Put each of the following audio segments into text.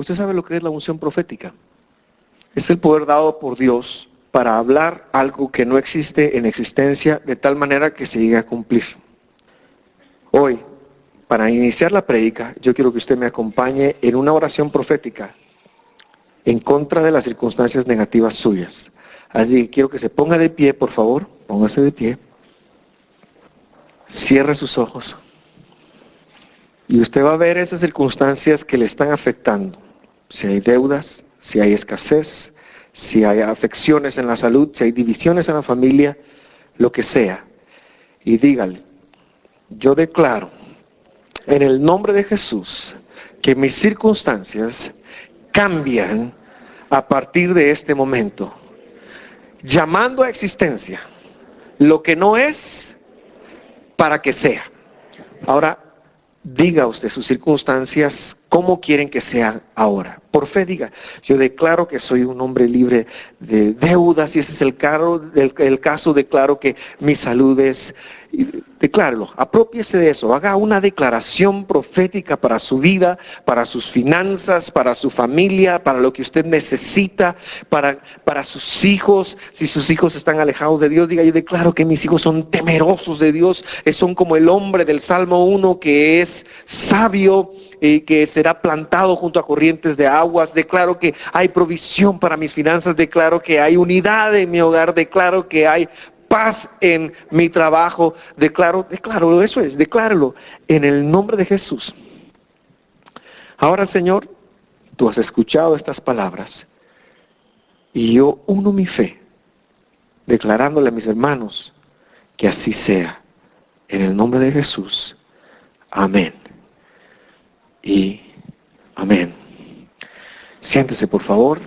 Usted sabe lo que es la unción profética. Es el poder dado por Dios para hablar algo que no existe en existencia de tal manera que se llegue a cumplir. Hoy, para iniciar la prédica, yo quiero que usted me acompañe en una oración profética en contra de las circunstancias negativas suyas. Así que quiero que se ponga de pie, por favor, póngase de pie. Cierre sus ojos. Y usted va a ver esas circunstancias que le están afectando. Si hay deudas, si hay escasez, si hay afecciones en la salud, si hay divisiones en la familia, lo que sea. Y dígale, yo declaro en el nombre de Jesús que mis circunstancias cambian a partir de este momento, llamando a existencia lo que no es para que sea. Ahora, diga usted sus circunstancias, ¿cómo quieren que sean ahora? Por fe diga, yo declaro que soy un hombre libre de deudas, y ese es el caso, declaro que mi salud es, declárelo, apropiese de eso, haga una declaración profética para su vida, para sus finanzas, para su familia, para lo que usted necesita, para sus hijos. Si sus hijos están alejados de Dios, diga, yo declaro que mis hijos son temerosos de Dios, son como el hombre del Salmo 1 que es sabio, que será plantado junto a corrientes de aguas. Declaro que hay provisión para mis finanzas, declaro que hay unidad en mi hogar, declaro que hay paz en mi trabajo, declaro, eso es, decláralo en el nombre de Jesús. Ahora, Señor, tú has escuchado estas palabras y yo uno mi fe, declarándole a mis hermanos que así sea, en el nombre de Jesús. Amén. Y amén. Siéntese, por favor.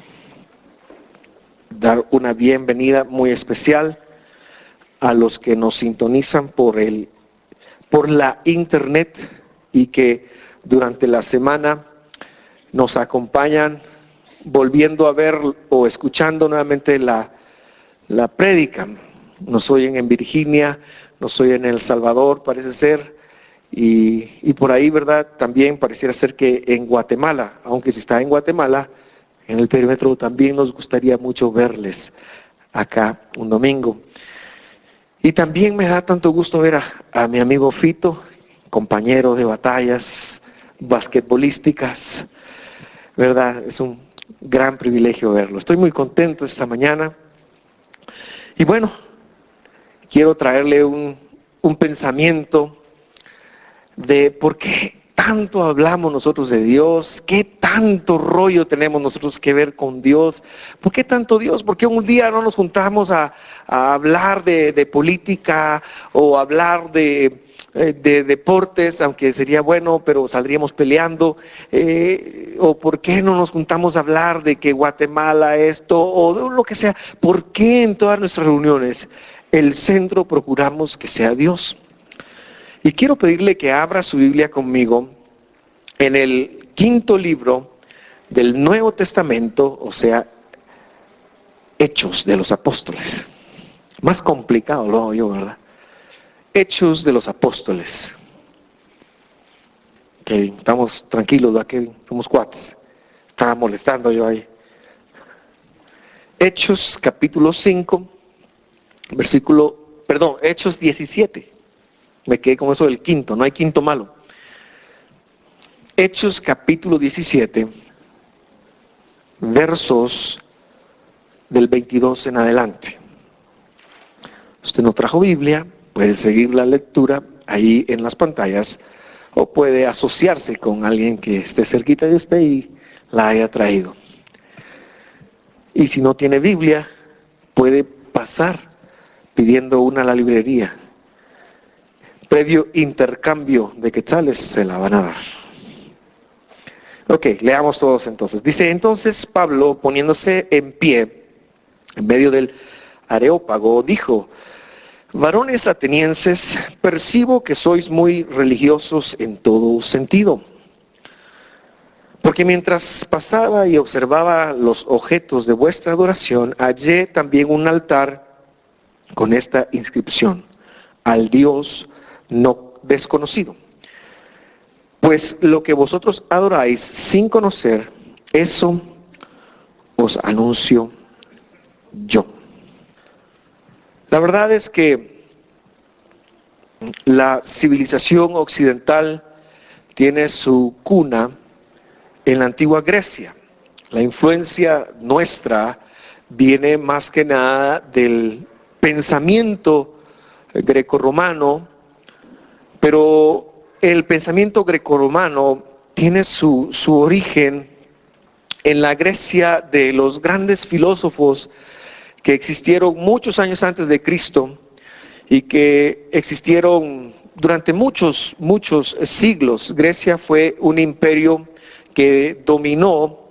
Dar una bienvenida muy especial a los que nos sintonizan por la internet y que durante la semana nos acompañan volviendo a ver o escuchando nuevamente la prédica. Nos oyen en Virginia, nos oyen en El Salvador, parece ser. Y por ahí, ¿verdad? También pareciera ser que en Guatemala, aunque si está en Guatemala, en el perímetro también nos gustaría mucho verles acá un domingo. Y también me da tanto gusto ver a mi amigo Fito, compañero de batallas basquetbolísticas, ¿verdad? Es un gran privilegio verlo. Estoy muy contento esta mañana. Y bueno, quiero traerle un pensamiento de por qué tanto hablamos nosotros de Dios, qué tanto rollo tenemos nosotros que ver con Dios, por qué tanto Dios, por qué un día no nos juntamos a hablar de política o hablar de deportes, aunque sería bueno, pero saldríamos peleando, o por qué no nos juntamos a hablar de que Guatemala esto, o de lo que sea. ¿Por qué en todas nuestras reuniones el centro procuramos que sea Dios? Y quiero pedirle que abra su Biblia conmigo en el 5º libro del Nuevo Testamento, o sea, Hechos de los Apóstoles. Más complicado lo hago yo, ¿verdad? Hechos de los Apóstoles. Ok, estamos tranquilos, ¿verdad? Que somos cuates. Estaba molestando yo ahí. Hechos capítulo 5, Hechos 17. Me quedé con eso del quinto, no hay quinto malo. Hechos capítulo 17, versos del 22 en adelante. Usted no trajo Biblia, puede seguir la lectura ahí en las pantallas, o puede asociarse con alguien que esté cerquita de usted y la haya traído. Y si no tiene Biblia, puede pasar pidiendo una a la librería. Previo intercambio de quetzales se la van a dar. Ok, leamos todos entonces. Dice, entonces Pablo, poniéndose en pie, en medio del Areópago, dijo, varones atenienses, percibo que sois muy religiosos en todo sentido. Porque mientras pasaba y observaba los objetos de vuestra adoración, hallé también un altar con esta inscripción, al Dios no desconocido. Pues lo que vosotros adoráis sin conocer, Eso os anuncio yo. La verdad es que la civilización occidental tiene su cuna en la antigua Grecia. La influencia nuestra viene más que nada del pensamiento grecorromano, pero el pensamiento grecorromano tiene su origen en la Grecia de los grandes filósofos que existieron muchos años antes de Cristo y que existieron durante muchos siglos. Grecia fue un imperio que dominó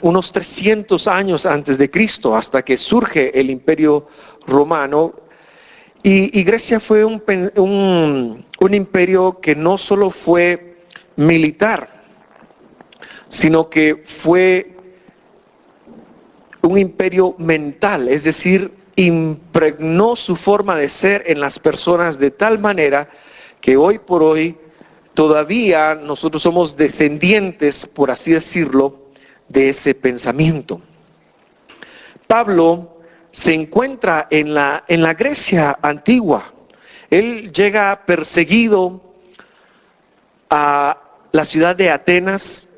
unos 300 años antes de Cristo, hasta que surge el imperio romano. Y Grecia fue un imperio que no solo fue militar, sino que fue un imperio mental, es decir, impregnó su forma de ser en las personas de tal manera que hoy por hoy todavía nosotros somos descendientes, por así decirlo, de ese pensamiento. Pablo se encuentra en la Grecia antigua. Él llega perseguido a la ciudad de Atenas.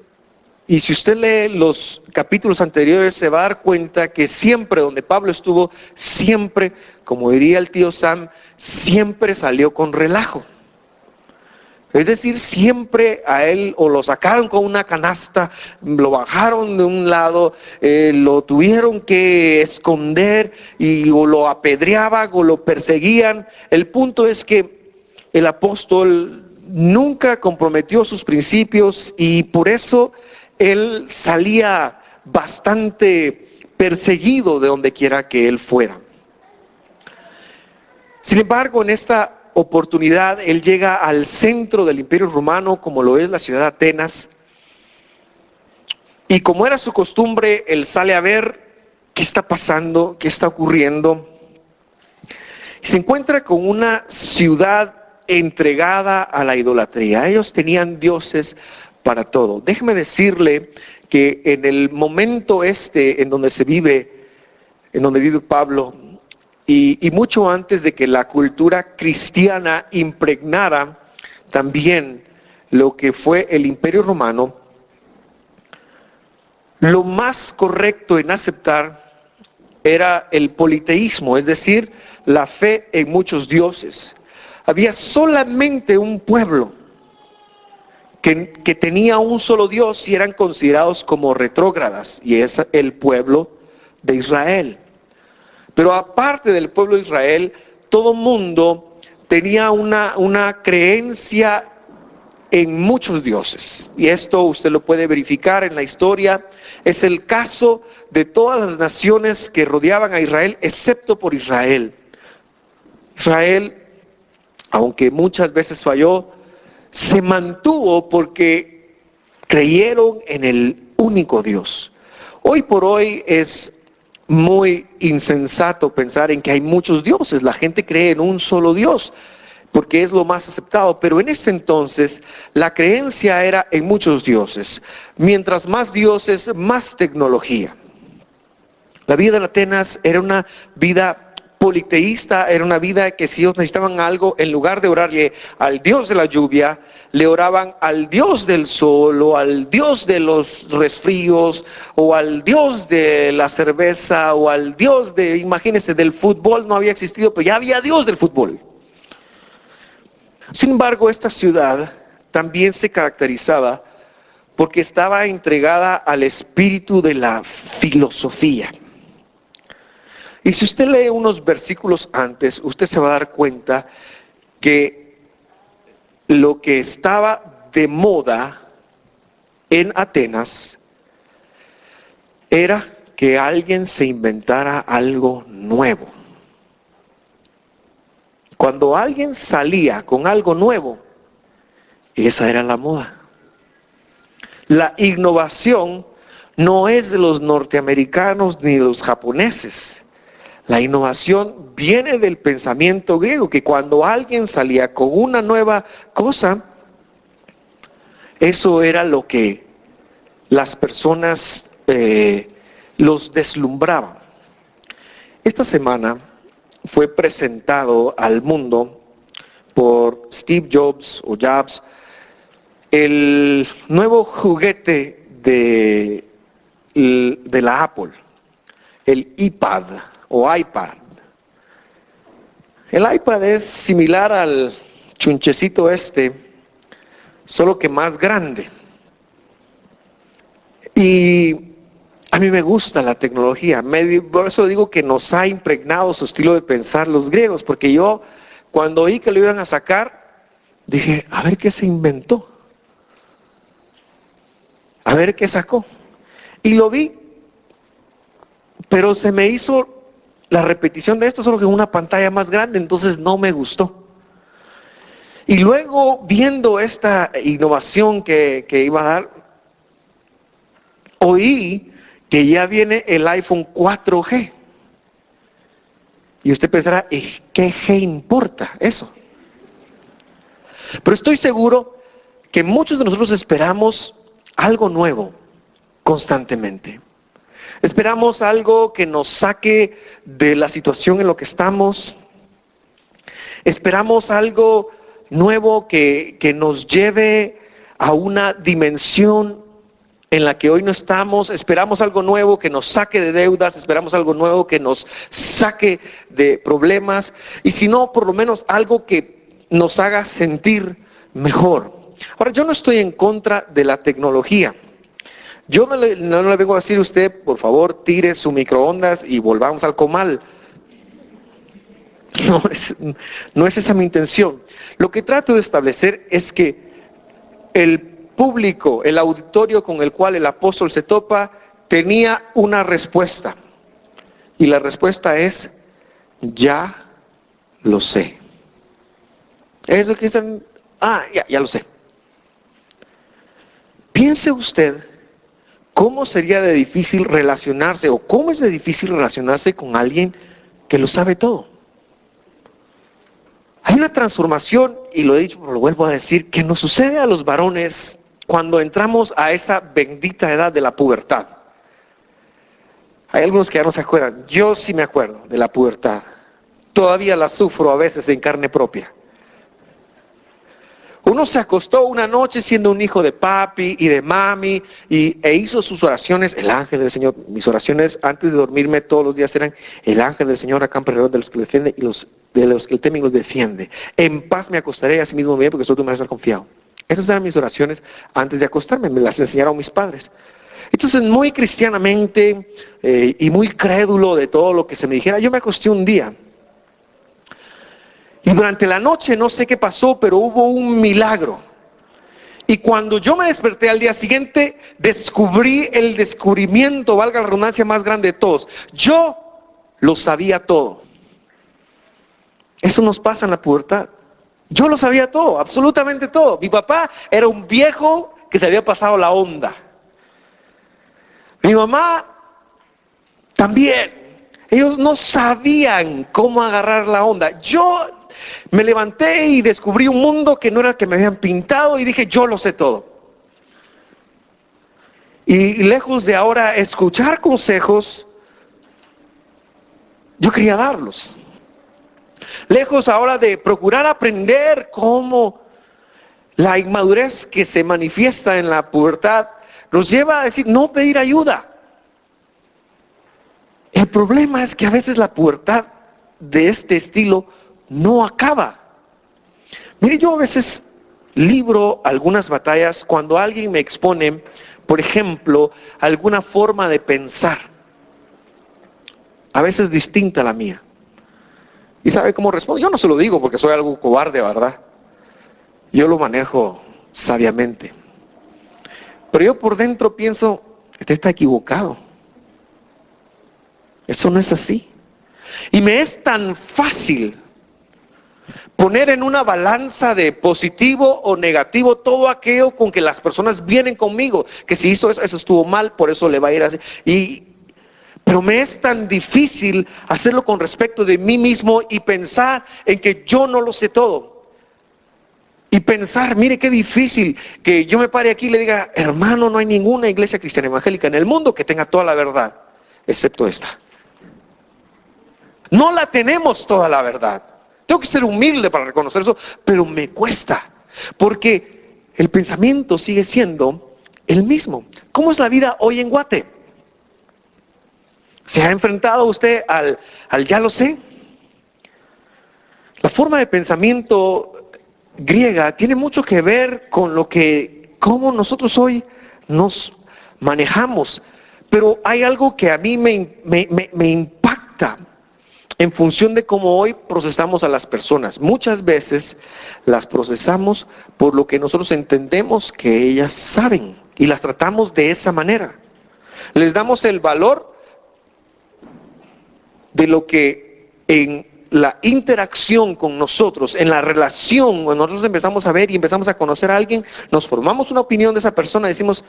Y si usted lee los capítulos anteriores, se va a dar cuenta que siempre donde Pablo estuvo, siempre, como diría el tío Sam, siempre salió con relajo. Es decir, siempre a él o lo sacaron con una canasta, lo bajaron de un lado, lo tuvieron que esconder y o lo apedreaban o lo perseguían. El punto es que el apóstol nunca comprometió sus principios y por eso él salía bastante perseguido de donde quiera que él fuera. Sin embargo, en esta oportunidad, él llega al centro del Imperio Romano, como lo es la ciudad de Atenas, y como era su costumbre, él sale a ver qué está pasando, qué está ocurriendo, y se encuentra con una ciudad entregada a la idolatría. Ellos tenían dioses para todo. Déjeme decirle que en el momento en donde vive Pablo, y mucho antes de que la cultura cristiana impregnara también lo que fue el Imperio Romano, lo más correcto en aceptar era el politeísmo, es decir, la fe en muchos dioses. Había solamente un pueblo que tenía un solo Dios y eran considerados como retrógradas, y es el pueblo de Israel. Pero aparte del pueblo de Israel, todo mundo tenía una creencia en muchos dioses. Y esto usted lo puede verificar en la historia. Es el caso de todas las naciones que rodeaban a Israel, excepto por Israel. Israel, aunque muchas veces falló, se mantuvo porque creyeron en el único Dios. Hoy por hoy es muy insensato pensar en que hay muchos dioses. La gente cree en un solo Dios porque es lo más aceptado, pero en ese entonces la creencia era en muchos dioses. Mientras más dioses, más tecnología. La vida en Atenas era una vida politeísta, era una vida que si ellos necesitaban algo, en lugar de orarle al Dios de la lluvia, le oraban al Dios del sol, o al Dios de los resfríos, o al Dios de la cerveza, o al Dios imagínense, del fútbol. No había existido, pero ya había Dios del fútbol. Sin embargo, esta ciudad también se caracterizaba porque estaba entregada al espíritu de la filosofía. Y si usted lee unos versículos antes, usted se va a dar cuenta que lo que estaba de moda en Atenas era que alguien se inventara algo nuevo. Cuando alguien salía con algo nuevo, esa era la moda. La innovación no es de los norteamericanos ni de los japoneses. La innovación viene del pensamiento griego, que cuando alguien salía con una nueva cosa, Eso era lo que las personas los deslumbraba. Esta semana fue presentado al mundo por Steve Jobs o Jobs el nuevo juguete de la Apple, el iPad o iPad. El iPad es similar al chunchecito solo que más grande. Y a mí me gusta la tecnología, por eso digo que nos ha impregnado su estilo de pensar los griegos, porque yo cuando oí que lo iban a sacar, dije, a ver qué se inventó, a ver qué sacó. Y lo vi, pero se me hizo la repetición de esto, solo que en una pantalla más grande, entonces no me gustó. Y luego, viendo esta innovación que iba a dar, oí que ya viene el iPhone 4G. Y usted pensará, ¿qué G importa eso? Pero estoy seguro que muchos de nosotros esperamos algo nuevo constantemente. Esperamos algo que nos saque de la situación en la que estamos. Esperamos algo nuevo que nos lleve a una dimensión en la que hoy no estamos. Esperamos algo nuevo que nos saque de deudas, esperamos algo nuevo que nos saque de problemas, y si no, por lo menos algo que nos haga sentir mejor. Ahora, yo no estoy en contra de la tecnología. Yo no le vengo a decir a usted, por favor, tire su microondas y volvamos al comal. No es esa mi intención. Lo que trato de establecer es que el público, el auditorio con el cual el apóstol se topa, tenía una respuesta. Y la respuesta es, ya lo sé. Eso que están, ya lo sé. Piense usted cómo sería de difícil relacionarse, o cómo es de difícil relacionarse con alguien que lo sabe todo. Hay una transformación, y lo he dicho, pero lo vuelvo a decir, que nos sucede a los varones cuando entramos a esa bendita edad de la pubertad. Hay algunos que ya no se acuerdan. Yo sí me acuerdo de la pubertad. Todavía la sufro a veces en carne propia. Uno se acostó una noche siendo un hijo de papi y de mami e hizo sus oraciones, el ángel del Señor. Mis oraciones antes de dormirme todos los días eran, el ángel del Señor acampa alrededor de los que le defienden y de los que el temen los defiende. En paz me acostaré y así mismo me iré, porque soy tu maestro confiado. Esas eran mis oraciones antes de acostarme, me las enseñaron mis padres. Entonces, muy cristianamente y muy crédulo de todo lo que se me dijera, yo me acosté un día. Y durante la noche no sé qué pasó, pero hubo un milagro. Y cuando yo me desperté al día siguiente, descubrí el descubrimiento, valga la redundancia, más grande de todos. Yo lo sabía todo. Eso nos pasa en la pubertad. Yo lo sabía todo, absolutamente todo. Mi papá era un viejo que se había pasado la onda. Mi mamá también. Ellos no sabían cómo agarrar la onda. Yo me levanté y descubrí un mundo que no era el que me habían pintado y dije, yo lo sé todo. Y lejos de ahora escuchar consejos, yo quería darlos. Lejos ahora de procurar aprender cómo la inmadurez que se manifiesta en la pubertad nos lleva a decir, no pedir ayuda. El problema es que a veces la pubertad de este estilo no acaba. Mire, yo a veces libro algunas batallas cuando alguien me expone, por ejemplo, alguna forma de pensar, a veces distinta a la mía. ¿Y sabe cómo respondo? Yo no se lo digo porque soy algo cobarde, ¿verdad? Yo lo manejo sabiamente. Pero yo por dentro pienso, este está equivocado. Eso no es así. Y me es tan fácil poner en una balanza de positivo o negativo todo aquello con que las personas vienen conmigo. Que si hizo eso, eso estuvo mal, por eso le va a ir así. Pero me es tan difícil hacerlo con respecto de mí mismo y pensar en que yo no lo sé todo. Y pensar, mire qué difícil que yo me pare aquí y le diga, hermano, no hay ninguna iglesia cristiana evangélica en el mundo que tenga toda la verdad, excepto esta. No la tenemos toda la verdad. Tengo que ser humilde para reconocer eso, pero me cuesta, porque el pensamiento sigue siendo el mismo. ¿Cómo es la vida hoy en Guate? ¿Se ha enfrentado usted al ya lo sé? La forma de pensamiento griega tiene mucho que ver con cómo nosotros hoy nos manejamos, pero hay algo que a mí me impacta en función de cómo hoy procesamos a las personas. Muchas veces las procesamos por lo que nosotros entendemos que ellas saben y las tratamos de esa manera. Les damos el valor de lo que en la interacción con nosotros, en la relación, cuando nosotros empezamos a ver y empezamos a conocer a alguien, nos formamos una opinión de esa persona y decimos,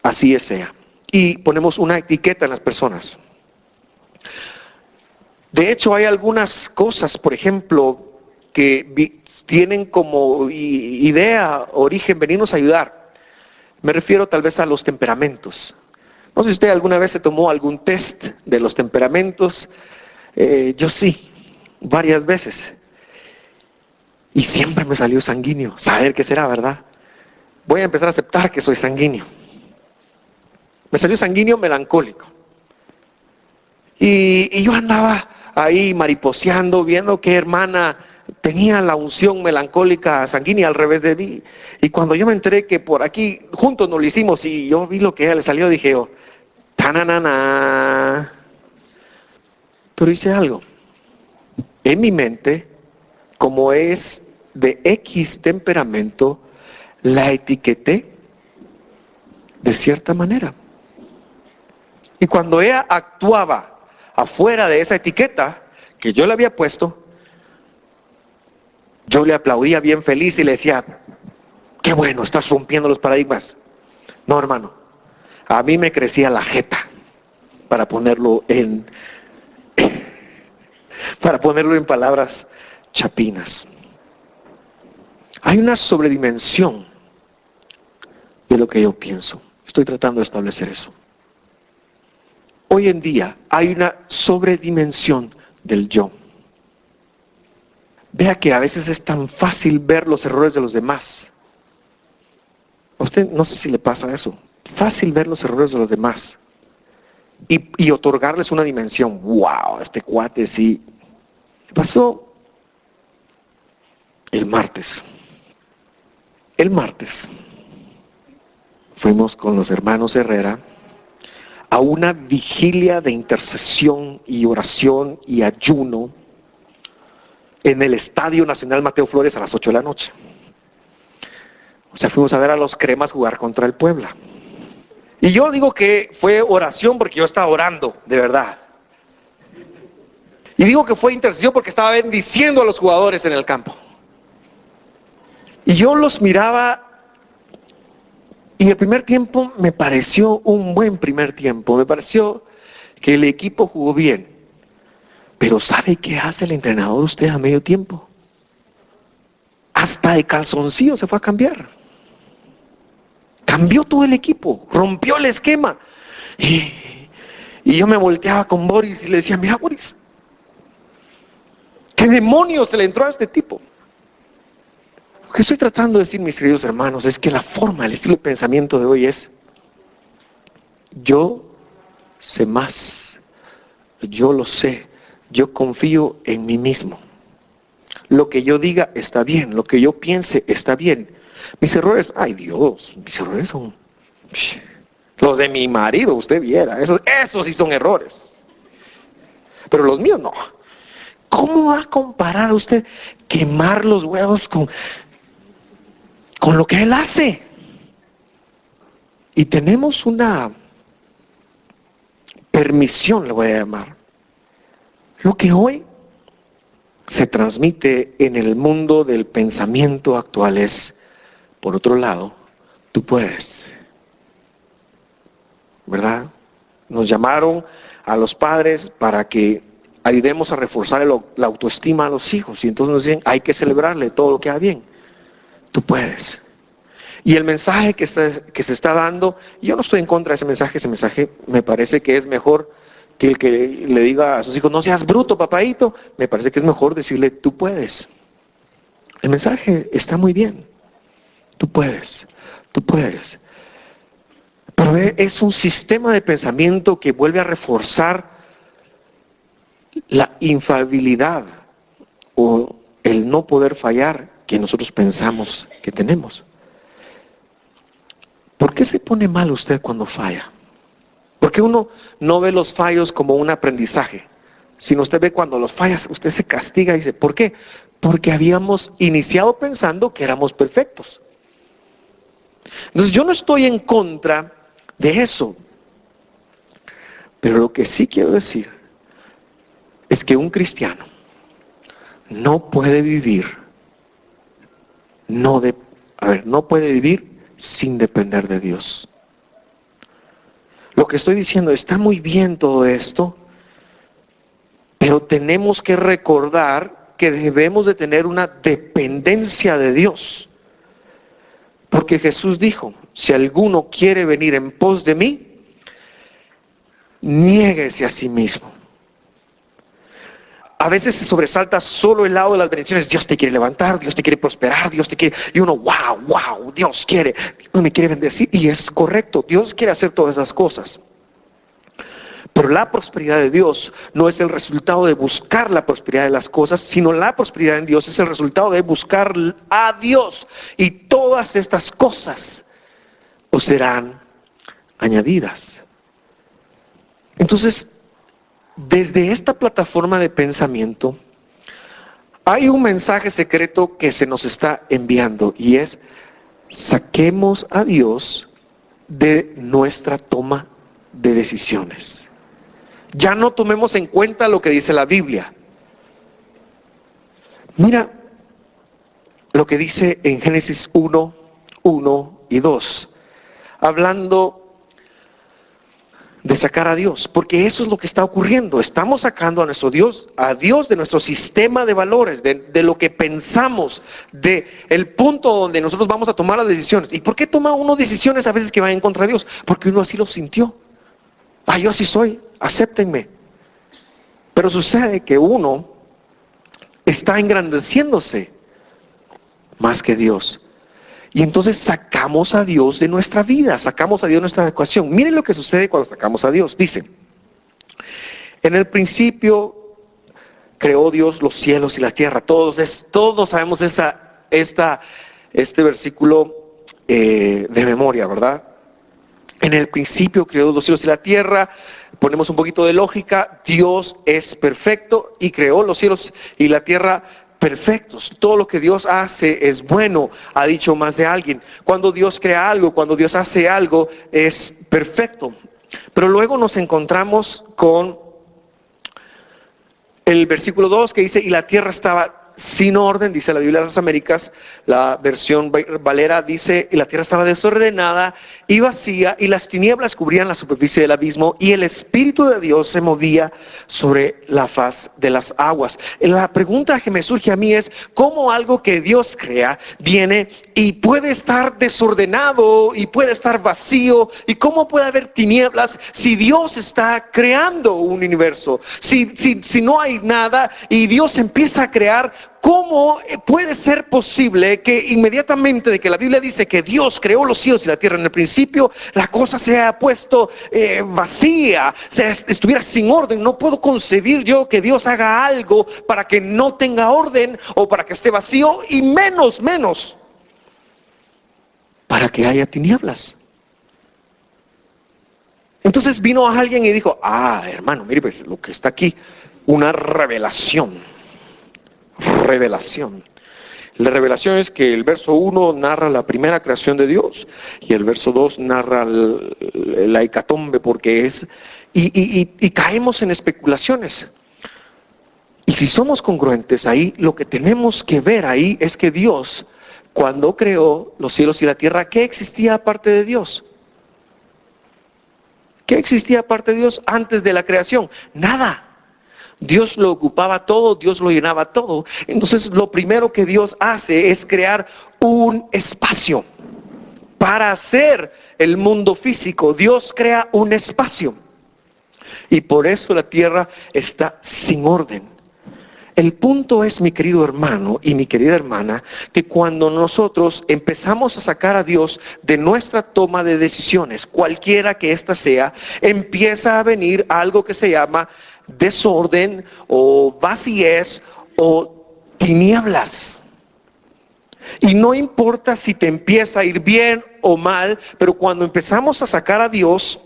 así es ella. Y ponemos una etiqueta en las personas. De hecho, hay algunas cosas, por ejemplo, que tienen como idea, origen, venirnos a ayudar. Me refiero tal vez a los temperamentos. No sé si usted alguna vez se tomó algún test de los temperamentos. Yo sí, varias veces. Y siempre me salió sanguíneo. Saber qué será, ¿verdad? Voy a empezar a aceptar que soy sanguíneo. Me salió sanguíneo melancólico. Y yo andaba ahí mariposeando, viendo que hermana tenía la unción melancólica sanguínea al revés de mí. Y cuando yo me enteré que por aquí, juntos nos lo hicimos y yo vi lo que a ella le salió, dije yo, tananana. Pero hice algo. En mi mente, como es de X temperamento, la etiqueté de cierta manera. Y cuando ella actuaba afuera de esa etiqueta que yo le había puesto, yo le aplaudía bien feliz y le decía, qué bueno, estás rompiendo los paradigmas. No, hermano, a mí me crecía la jeta, para ponerlo en palabras chapinas. Hay una sobredimensión de lo que yo pienso. Estoy tratando de establecer eso. Hoy en día hay una sobredimensión del yo. Vea que a veces es tan fácil ver los errores de los demás. A usted no sé si le pasa eso. Fácil ver los errores de los demás. Y otorgarles una dimensión. ¡Wow! Este cuate sí. Pasó el martes. El martes fuimos con los hermanos Herrera a una vigilia de intercesión y oración y ayuno en el Estadio Nacional Mateo Flores a las 8 de la noche. O sea, fuimos a ver a los Cremas jugar contra el Puebla. Y yo digo que fue oración porque yo estaba orando, de verdad. Y digo que fue intercesión porque estaba bendiciendo a los jugadores en el campo. Y yo los miraba y el primer tiempo me pareció un buen primer tiempo. Me pareció que el equipo jugó bien. Pero ¿sabe qué hace el entrenador de usted a medio tiempo? Hasta de calzoncillo se fue a cambiar. Cambió todo el equipo, rompió el esquema. Y yo me volteaba con Boris y le decía, mira Boris, ¿qué demonios se le entró a este tipo? Lo que estoy tratando de decir, mis queridos hermanos, es que la forma, el estilo de pensamiento de hoy es, yo sé más, yo lo sé, yo confío en mí mismo. Lo que yo diga está bien, lo que yo piense está bien. Mis errores, ay Dios, mis errores son los de mi marido, usted viera, esos sí son errores. Pero los míos no. ¿Cómo va a comparar usted quemar los huevos con lo que él hace? Y tenemos una permisión, le voy a llamar. Lo que hoy se transmite en el mundo del pensamiento actual es, por otro lado, tú puedes, ¿verdad? Nos llamaron a los padres para que ayudemos a reforzar la autoestima a los hijos. Y entonces nos dicen, hay que celebrarle todo lo que haga bien. Tú puedes. Y el mensaje que se está dando, yo no estoy en contra de ese mensaje me parece que es mejor que el que le diga a sus hijos, no seas bruto, papaíto. Me parece que es mejor decirle, tú puedes. El mensaje está muy bien. Tú puedes, tú puedes. Pero es un sistema de pensamiento que vuelve a reforzar la infalibilidad o el no poder fallar que nosotros pensamos que tenemos. ¿Por qué se pone mal usted cuando falla? Porque uno no ve los fallos como un aprendizaje, sino usted ve cuando los fallas, usted se castiga y dice, ¿por qué? Porque habíamos iniciado pensando que éramos perfectos. Entonces yo no estoy en contra de eso, pero lo que sí quiero decir es que un cristiano no puede vivir, no puede vivir sin depender de Dios. Lo que estoy diciendo, está muy bien todo esto, pero tenemos que recordar que debemos de tener una dependencia de Dios. Porque Jesús dijo, si alguno quiere venir en pos de mí, niéguese a sí mismo. A veces se sobresalta solo el lado de las bendiciones. Dios te quiere levantar, Dios te quiere prosperar, Dios te quiere... Y uno, wow, Dios me quiere bendecir. Y es correcto, Dios quiere hacer todas esas cosas. Pero la prosperidad de Dios no es el resultado de buscar la prosperidad de las cosas, sino la prosperidad en Dios es el resultado de buscar a Dios. Y todas estas cosas os serán añadidas. Entonces, desde esta plataforma de pensamiento, hay un mensaje secreto que se nos está enviando y es, saquemos a Dios de nuestra toma de decisiones. Ya no tomemos en cuenta lo que dice la Biblia. Mira lo que dice en Génesis 1, 1 y 2, hablando de sacar a Dios, porque eso es lo que está ocurriendo. Estamos sacando a nuestro Dios, a Dios de nuestro sistema de valores, de lo que pensamos, de el punto donde nosotros vamos a tomar las decisiones. ¿Y por qué toma uno decisiones a veces que van en contra de Dios? Porque uno así lo sintió. Yo así soy, acéptenme. Pero sucede que uno está engrandeciéndose más que Dios. Y entonces sacamos a Dios de nuestra vida, sacamos a Dios de nuestra ecuación. Miren lo que sucede cuando sacamos a Dios. Dice, en el principio creó Dios los cielos y la tierra. Todos sabemos este versículo de memoria, ¿verdad? En el principio creó los cielos y la tierra. Ponemos un poquito de lógica. Dios es perfecto y creó los cielos y la tierra perfectos. Todo lo que Dios hace es bueno, ha dicho más de alguien. Cuando Dios crea algo, cuando Dios hace algo, es perfecto. Pero luego nos encontramos con el versículo 2 que dice, y la tierra estaba sin orden, dice la Biblia de las Américas, la versión Valera dice, y la tierra estaba desordenada y vacía, y las tinieblas cubrían la superficie del abismo, y el Espíritu de Dios se movía sobre la faz de las aguas. La pregunta que me surge a mí es, ¿cómo algo que Dios crea viene y puede estar desordenado y puede estar vacío? ¿Y cómo puede haber tinieblas si Dios está creando un universo? Si no hay nada y Dios empieza a crear, ¿cómo puede ser posible que inmediatamente de que la Biblia dice que Dios creó los cielos y la tierra en el principio, la cosa se haya puesto vacía, estuviera sin orden? No puedo concebir yo que Dios haga algo para que no tenga orden o para que esté vacío, y menos para que haya tinieblas. Entonces vino alguien y dijo, hermano, mire pues lo que está aquí, una revelación. La revelación es que el verso 1 narra la primera creación de Dios y el verso 2 narra la hecatombe, porque es... Y caemos en especulaciones. Y si somos congruentes ahí, lo que tenemos que ver ahí es que Dios, cuando creó los cielos y la tierra, ¿qué existía aparte de Dios? ¿Qué existía aparte de Dios antes de la creación? Nada. Dios lo ocupaba todo, Dios lo llenaba todo. Entonces lo primero que Dios hace es crear un espacio para hacer el mundo físico. Dios crea un espacio. Y por eso la tierra está sin orden. El punto es, mi querido hermano y mi querida hermana, que cuando nosotros empezamos a sacar a Dios de nuestra toma de decisiones, cualquiera que ésta sea, empieza a venir algo que se llama desorden o vacíez o tinieblas. Y no importa si te empieza a ir bien o mal, pero cuando empezamos a sacar a Dios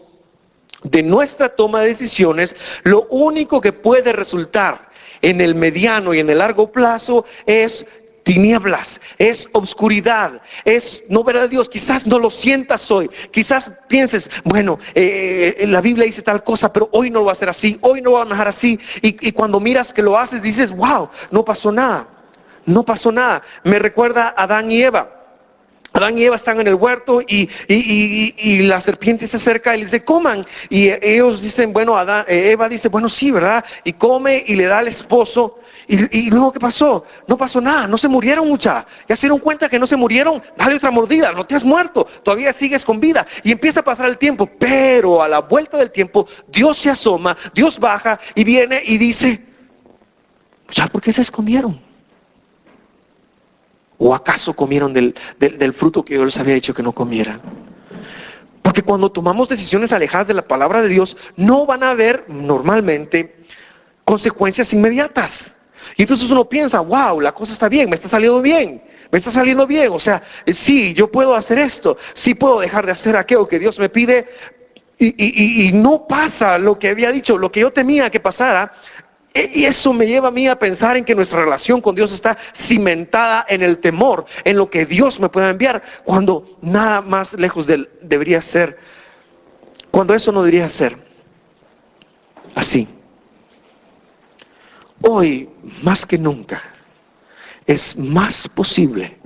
de nuestra toma de decisiones, lo único que puede resultar en el mediano y en el largo plazo es tinieblas, es obscuridad, es no ver a Dios. Quizás no lo sientas hoy, quizás pienses, bueno, la Biblia dice tal cosa, pero hoy no lo va a hacer así, hoy no lo va a manejar así, y cuando miras que lo haces dices, wow, no pasó nada, no pasó nada. Me recuerda a Adán y Eva. Adán y Eva están en el huerto y la serpiente se acerca y les dice, coman. Y ellos dicen, bueno, Eva dice, bueno, sí, ¿verdad? Y come y le da al esposo. Y luego, ¿qué pasó? No pasó nada, no se murieron, mucha. Ya se dieron cuenta que no se murieron, dale otra mordida, no te has muerto, todavía sigues con vida. Y empieza a pasar el tiempo, pero a la vuelta del tiempo, Dios se asoma, Dios baja y viene y dice, ya, ¿por qué se escondieron? ¿O acaso comieron del fruto que yo les había dicho que no comieran? Porque cuando tomamos decisiones alejadas de la palabra de Dios, no van a haber normalmente consecuencias inmediatas. Y entonces uno piensa, wow, la cosa está bien, me está saliendo bien. Me está saliendo bien, o sea, sí, yo puedo hacer esto, sí puedo dejar de hacer aquello que Dios me pide. Y no pasa lo que había dicho, lo que yo temía que pasara. Y eso me lleva a mí a pensar en que nuestra relación con Dios está cimentada en el temor, en lo que Dios me pueda enviar, cuando nada más lejos de él debería ser, cuando eso no debería ser así. Hoy, más que nunca, es más posible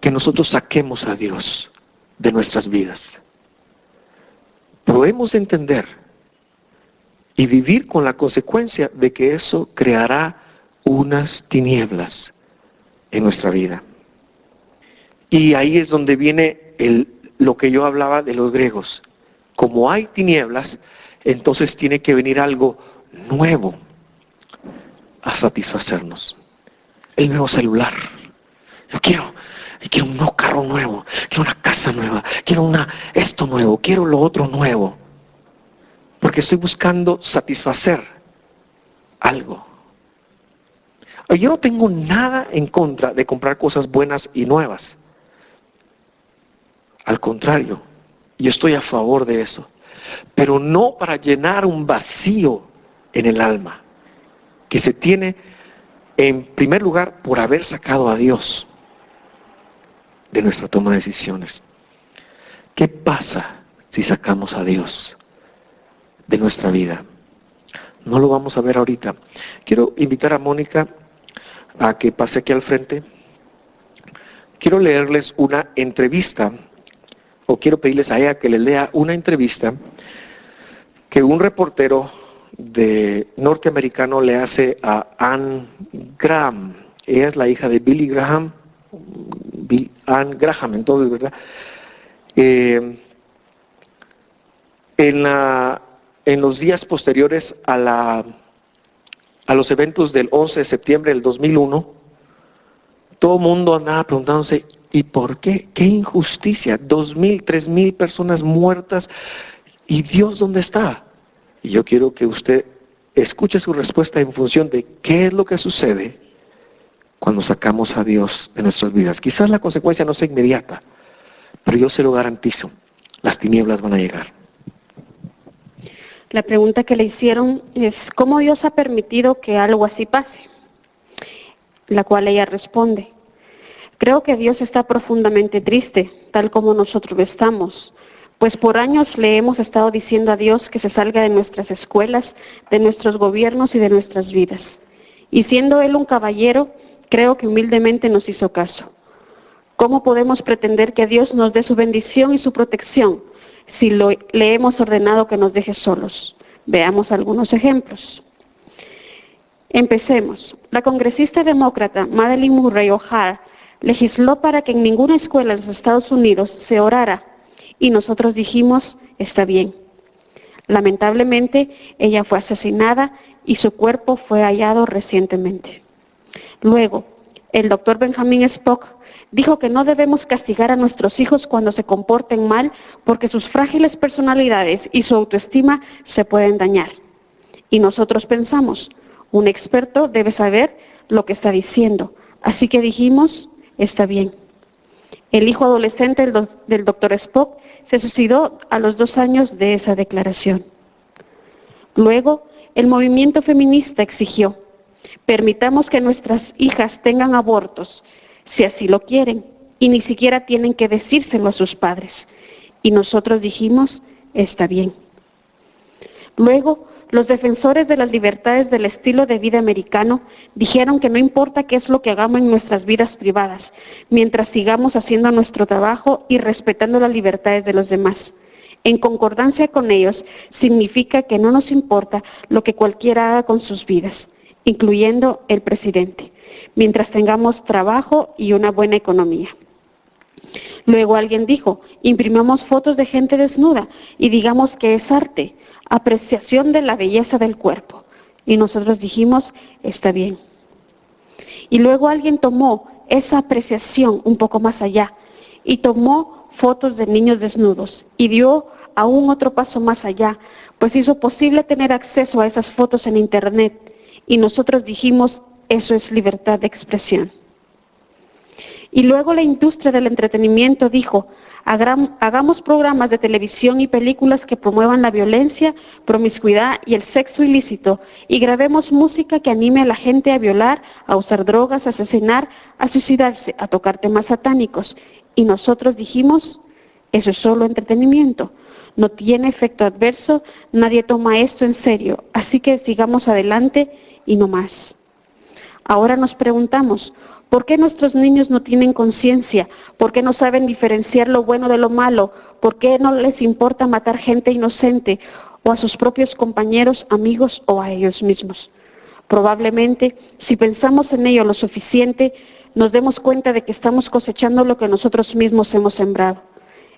que nosotros saquemos a Dios de nuestras vidas. Podemos entender y vivir con la consecuencia de que eso creará unas tinieblas en nuestra vida. Y ahí es donde viene lo que yo hablaba de los griegos. Como hay tinieblas, entonces tiene que venir algo nuevo a satisfacernos. El nuevo celular. Yo quiero un nuevo carro nuevo, quiero una casa nueva, quiero esto nuevo, quiero lo otro nuevo. Porque estoy buscando satisfacer algo. Yo no tengo nada en contra de comprar cosas buenas y nuevas. Al contrario, yo estoy a favor de eso. Pero no para llenar un vacío en el alma, que se tiene en primer lugar por haber sacado a Dios de nuestra toma de decisiones. ¿Qué pasa si sacamos a Dios de nuestra vida? No lo vamos a ver ahorita. Quiero invitar a Mónica a que pase aquí al frente. Quiero leerles una entrevista, o quiero pedirles a ella que les lea una entrevista que un reportero norteamericano le hace a Ann Graham. Ella es la hija de Billy Graham, Ann Graham, entonces, ¿verdad? En los días posteriores a los eventos del 11 de septiembre del 2001, todo el mundo andaba preguntándose, ¿y por qué? ¿Qué injusticia? 2,000, 3,000 personas muertas, ¿y Dios dónde está? Y yo quiero que usted escuche su respuesta en función de qué es lo que sucede cuando sacamos a Dios de nuestras vidas. Quizás la consecuencia no sea inmediata, pero yo se lo garantizo, las tinieblas van a llegar. La pregunta que le hicieron es, ¿cómo Dios ha permitido que algo así pase? La cual ella responde, creo que Dios está profundamente triste, tal como nosotros estamos, pues por años le hemos estado diciendo a Dios que se salga de nuestras escuelas, de nuestros gobiernos y de nuestras vidas. Y siendo Él un caballero, creo que humildemente nos hizo caso. ¿Cómo podemos pretender que Dios nos dé su bendición y su protección si le hemos ordenado que nos deje solos? Veamos algunos ejemplos. Empecemos. La congresista demócrata Madeleine Murray O'Hara legisló para que en ninguna escuela en los Estados Unidos se orara, y nosotros dijimos, está bien. Lamentablemente, ella fue asesinada y su cuerpo fue hallado recientemente. Luego, el doctor Benjamin Spock dijo que no debemos castigar a nuestros hijos cuando se comporten mal porque sus frágiles personalidades y su autoestima se pueden dañar. Y nosotros pensamos, un experto debe saber lo que está diciendo. Así que dijimos, está bien. El hijo adolescente del doctor Spock se suicidó a los 2 años de esa declaración. Luego, el movimiento feminista exigió, permitamos que nuestras hijas tengan abortos, si así lo quieren, y ni siquiera tienen que decírselo a sus padres. Y nosotros dijimos, está bien. Luego, los defensores de las libertades del estilo de vida americano dijeron que no importa qué es lo que hagamos en nuestras vidas privadas, mientras sigamos haciendo nuestro trabajo y respetando las libertades de los demás. En concordancia con ellos, significa que no nos importa lo que cualquiera haga con sus vidas, incluyendo el presidente, mientras tengamos trabajo y una buena economía. Luego alguien dijo, imprimamos fotos de gente desnuda y digamos que es arte, apreciación de la belleza del cuerpo. Y nosotros dijimos, está bien. Y luego alguien tomó esa apreciación un poco más allá y tomó fotos de niños desnudos y dio aún otro paso más allá, pues hizo posible tener acceso a esas fotos en internet. Y nosotros dijimos, eso es libertad de expresión. Y luego la industria del entretenimiento dijo, hagamos programas de televisión y películas que promuevan la violencia, promiscuidad y el sexo ilícito, y grabemos música que anime a la gente a violar, a usar drogas, a asesinar, a suicidarse, a tocar temas satánicos. Y nosotros dijimos, eso es solo entretenimiento, no tiene efecto adverso, nadie toma esto en serio, así que sigamos adelante y no más. Ahora nos preguntamos, ¿por qué nuestros niños no tienen conciencia? ¿Por qué no saben diferenciar lo bueno de lo malo? ¿Por qué no les importa matar gente inocente o a sus propios compañeros, amigos o a ellos mismos? Probablemente, si pensamos en ello lo suficiente, nos demos cuenta de que estamos cosechando lo que nosotros mismos hemos sembrado.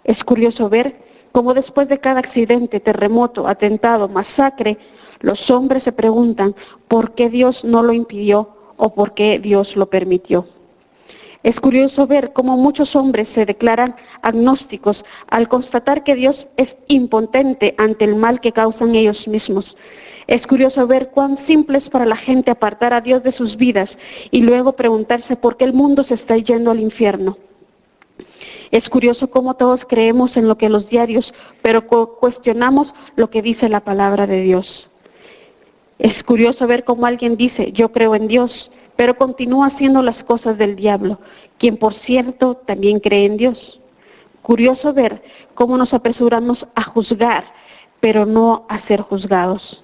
Es curioso ver cómo después de cada accidente, terremoto, atentado, masacre, los hombres se preguntan por qué Dios no lo impidió o por qué Dios lo permitió. Es curioso ver cómo muchos hombres se declaran agnósticos al constatar que Dios es impotente ante el mal que causan ellos mismos. Es curioso ver cuán simple es para la gente apartar a Dios de sus vidas y luego preguntarse por qué el mundo se está yendo al infierno. Es curioso cómo todos creemos en lo que los diarios, pero cuestionamos lo que dice la palabra de Dios. Es curioso ver cómo alguien dice, yo creo en Dios, pero continúa haciendo las cosas del diablo, quien por cierto también cree en Dios. Curioso ver cómo nos apresuramos a juzgar, pero no a ser juzgados.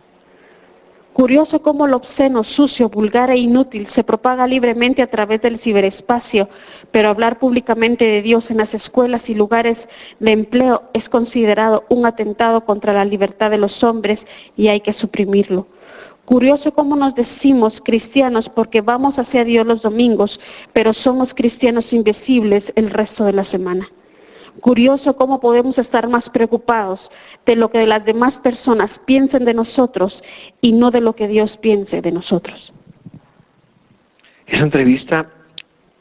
Curioso cómo lo obsceno, sucio, vulgar e inútil se propaga libremente a través del ciberespacio, pero hablar públicamente de Dios en las escuelas y lugares de empleo es considerado un atentado contra la libertad de los hombres y hay que suprimirlo. Curioso cómo nos decimos cristianos porque vamos hacia Dios los domingos, pero somos cristianos invisibles el resto de la semana. Curioso cómo podemos estar más preocupados de lo que las demás personas piensen de nosotros y no de lo que Dios piense de nosotros. Esa entrevista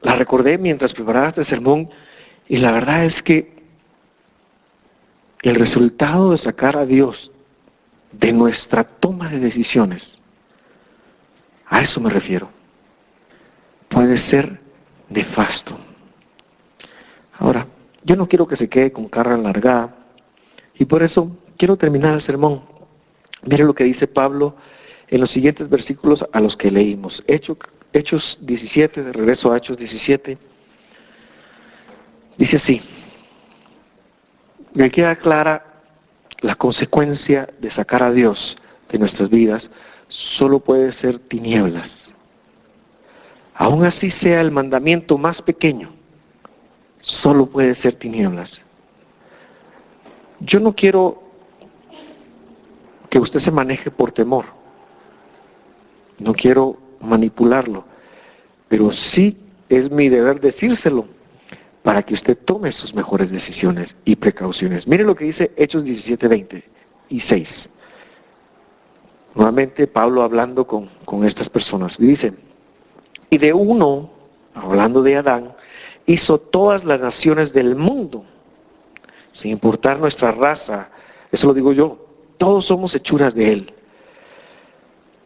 la recordé mientras preparaba este sermón y la verdad es que el resultado de sacar a Dios de nuestra toma de decisiones, a eso me refiero, puede ser nefasto. Ahora, yo no quiero que se quede con cara alargada y por eso quiero terminar el sermón. Mire lo que dice Pablo en los siguientes versículos a los que leímos. Hechos 17, de regreso a Hechos 17, dice así, me queda clara la consecuencia de sacar a Dios de nuestras vidas, solo puede ser tinieblas. Aún así sea el mandamiento más pequeño, solo puede ser tinieblas. Yo no quiero que usted se maneje por temor, No quiero manipularlo, pero sí es mi deber decírselo para que usted tome sus mejores decisiones y precauciones. Mire lo que dice Hechos 17:20 y 6. Nuevamente Pablo hablando con estas personas. Dice, y de uno, hablando de Adán, hizo todas las naciones del mundo, sin importar nuestra raza. Eso lo digo yo. Todos somos hechuras de él.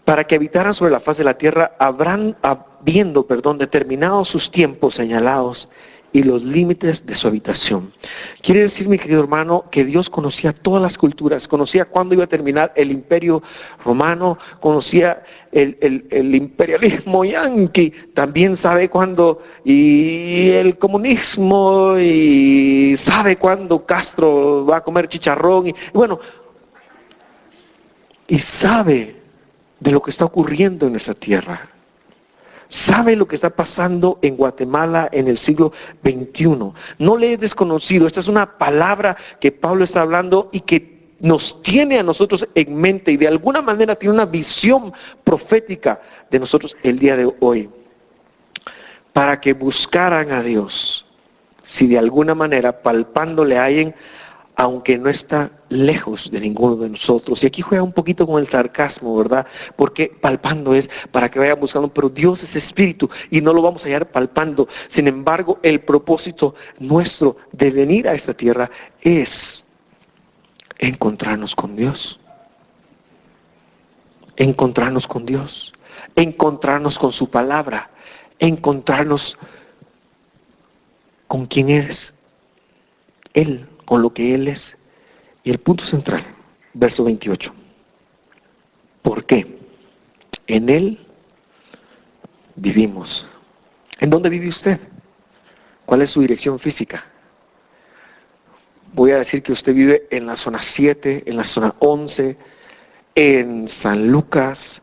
Para que habitaran sobre la faz de la tierra, habiendo determinados sus tiempos señalados y los límites de su habitación. Quiere decir, mi querido hermano, que Dios conocía todas las culturas, conocía cuándo iba a terminar el imperio romano, conocía el imperialismo yanqui, también sabe cuándo, y el comunismo, y sabe cuándo Castro va a comer chicharrón, y bueno, y sabe de lo que está ocurriendo en nuestra tierra. Sabe lo que está pasando en Guatemala en el siglo XXI. No le es desconocido. Esta es una palabra que Pablo está hablando y que nos tiene a nosotros en mente y de alguna manera tiene una visión profética de nosotros el día de hoy. Para que buscaran a Dios, si de alguna manera palpándole a alguien, aunque no está lejos de ninguno de nosotros. Y aquí juega un poquito con el sarcasmo, ¿verdad? Porque palpando es para que vayan buscando, pero Dios es espíritu y no lo vamos a hallar palpando. Sin embargo, el propósito nuestro de venir a esta tierra es encontrarnos con Dios. Encontrarnos con Dios. Encontrarnos con su palabra. Encontrarnos con quién es Él, con lo que Él es. Y el punto central, verso 28. ¿Por qué? En Él vivimos. ¿En dónde vive usted? ¿Cuál es su dirección física? Voy a decir que usted vive en la zona 7, en la zona 11, en San Lucas,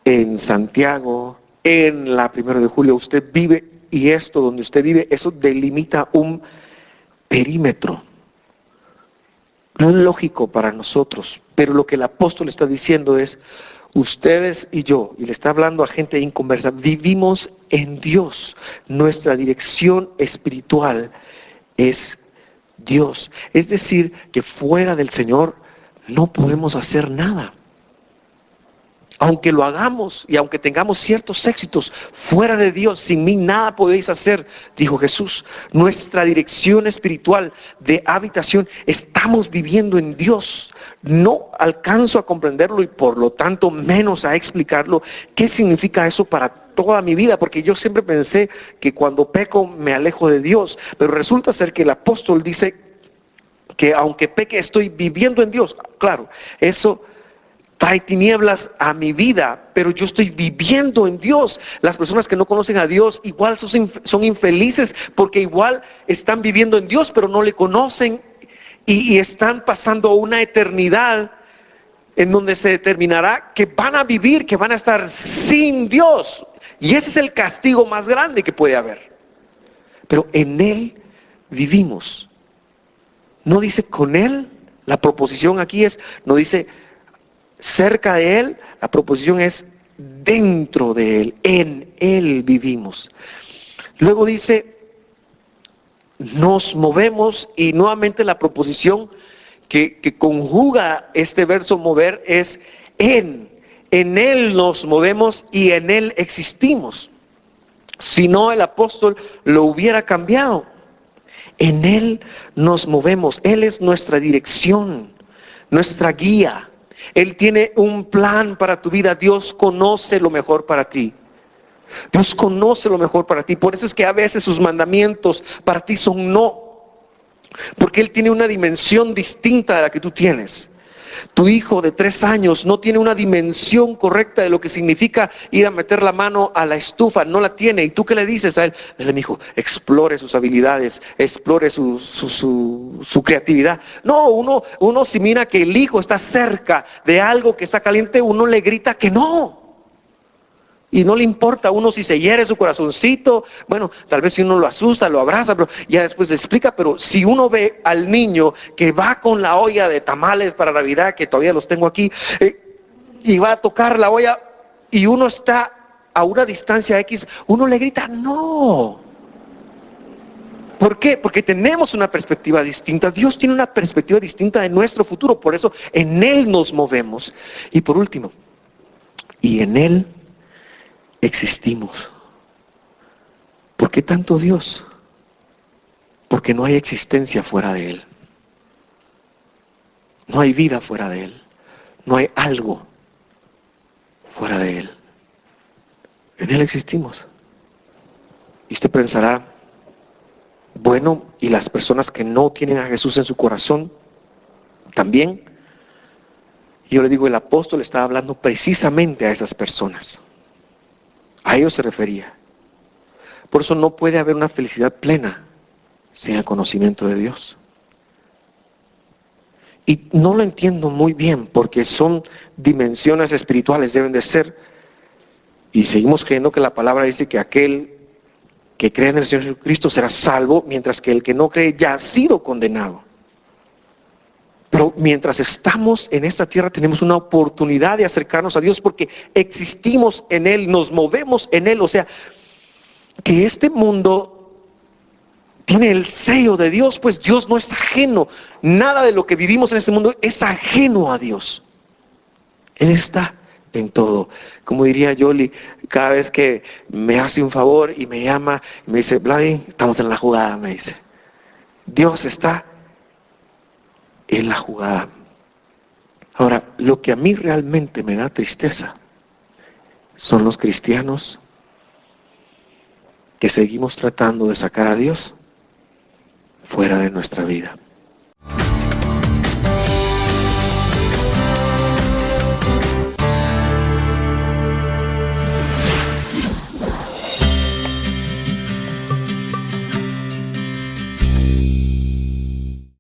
en Santiago, en la 1 de julio. Usted vive, y esto donde usted vive, eso delimita un perímetro. No es lógico para nosotros, pero lo que el apóstol está diciendo es, ustedes y yo, y le está hablando a gente inconversa, vivimos en Dios. Nuestra dirección espiritual es Dios. Es decir, que fuera del Señor no podemos hacer nada. Aunque lo hagamos y aunque tengamos ciertos éxitos, fuera de Dios, sin mí nada podéis hacer, dijo Jesús. Nuestra dirección espiritual de habitación, estamos viviendo en Dios. No alcanzo a comprenderlo y por lo tanto menos a explicarlo. ¿Qué significa eso para toda mi vida? Porque yo siempre pensé que cuando peco me alejo de Dios, pero resulta ser que el apóstol dice que aunque peque estoy viviendo en Dios. Claro, eso trae tinieblas a mi vida, pero yo estoy viviendo en Dios. Las personas que no conocen a Dios igual son infelices porque igual están viviendo en Dios, pero no le conocen y están pasando una eternidad en donde se determinará que van a vivir, que van a estar sin Dios. Y ese es el castigo más grande que puede haber. Pero en Él vivimos. No dice con Él, la proposición aquí es, no dice cerca de Él, la proposición es dentro de Él, en Él vivimos. Luego dice, nos movemos, y nuevamente la proposición que conjuga este verso mover es en Él nos movemos y en Él existimos. Si no, el apóstol lo hubiera cambiado. En Él nos movemos, Él es nuestra dirección, nuestra guía. Él tiene un plan para tu vida. Dios conoce lo mejor para ti. Dios conoce lo mejor para ti. Por eso es que a veces sus mandamientos para ti son no. Porque Él tiene una dimensión distinta de la que tú tienes. Tu hijo de 3 años no tiene una dimensión correcta de lo que significa ir a meter la mano a la estufa, no la tiene. ¿Y tú qué le dices a él? Dile, mi hijo, explore sus habilidades, explore su creatividad. No, uno si mira que el hijo está cerca de algo que está caliente, uno le grita que no. Y no le importa a uno si se hiere su corazoncito. Bueno, tal vez si uno lo asusta, lo abraza, pero ya después le explica. Pero si uno ve al niño que va con la olla de tamales para Navidad, que todavía los tengo aquí, y va a tocar la olla, y uno está a una distancia X, uno le grita, no. ¿Por qué? Porque tenemos una perspectiva distinta. Dios tiene una perspectiva distinta de nuestro futuro, por eso en Él nos movemos. Y por último, y en Él existimos. ¿Por qué tanto Dios? Porque no hay existencia fuera de Él. No hay vida fuera de Él. No hay algo fuera de Él. En Él existimos. Y usted pensará, bueno, ¿y las personas que no tienen a Jesús en su corazón también? Yo le digo, el apóstol estaba hablando precisamente a esas personas. A ellos se refería. Por eso no puede haber una felicidad plena sin el conocimiento de Dios. Y no lo entiendo muy bien porque son dimensiones espirituales, deben de ser. Y seguimos creyendo que la palabra dice que aquel que cree en el Señor Jesucristo será salvo, mientras que el que no cree ya ha sido condenado. Pero mientras estamos en esta tierra tenemos una oportunidad de acercarnos a Dios porque existimos en Él, nos movemos en Él. O sea, que este mundo tiene el sello de Dios, pues Dios no es ajeno. Nada de lo que vivimos en este mundo es ajeno a Dios. Él está en todo. Como diría Yoli, cada vez que me hace un favor y me llama, me dice, Vladi, estamos en la jugada, me dice. Dios está en la jugada. Ahora, lo que a mí realmente me da tristeza son los cristianos que seguimos tratando de sacar a Dios fuera de nuestra vida.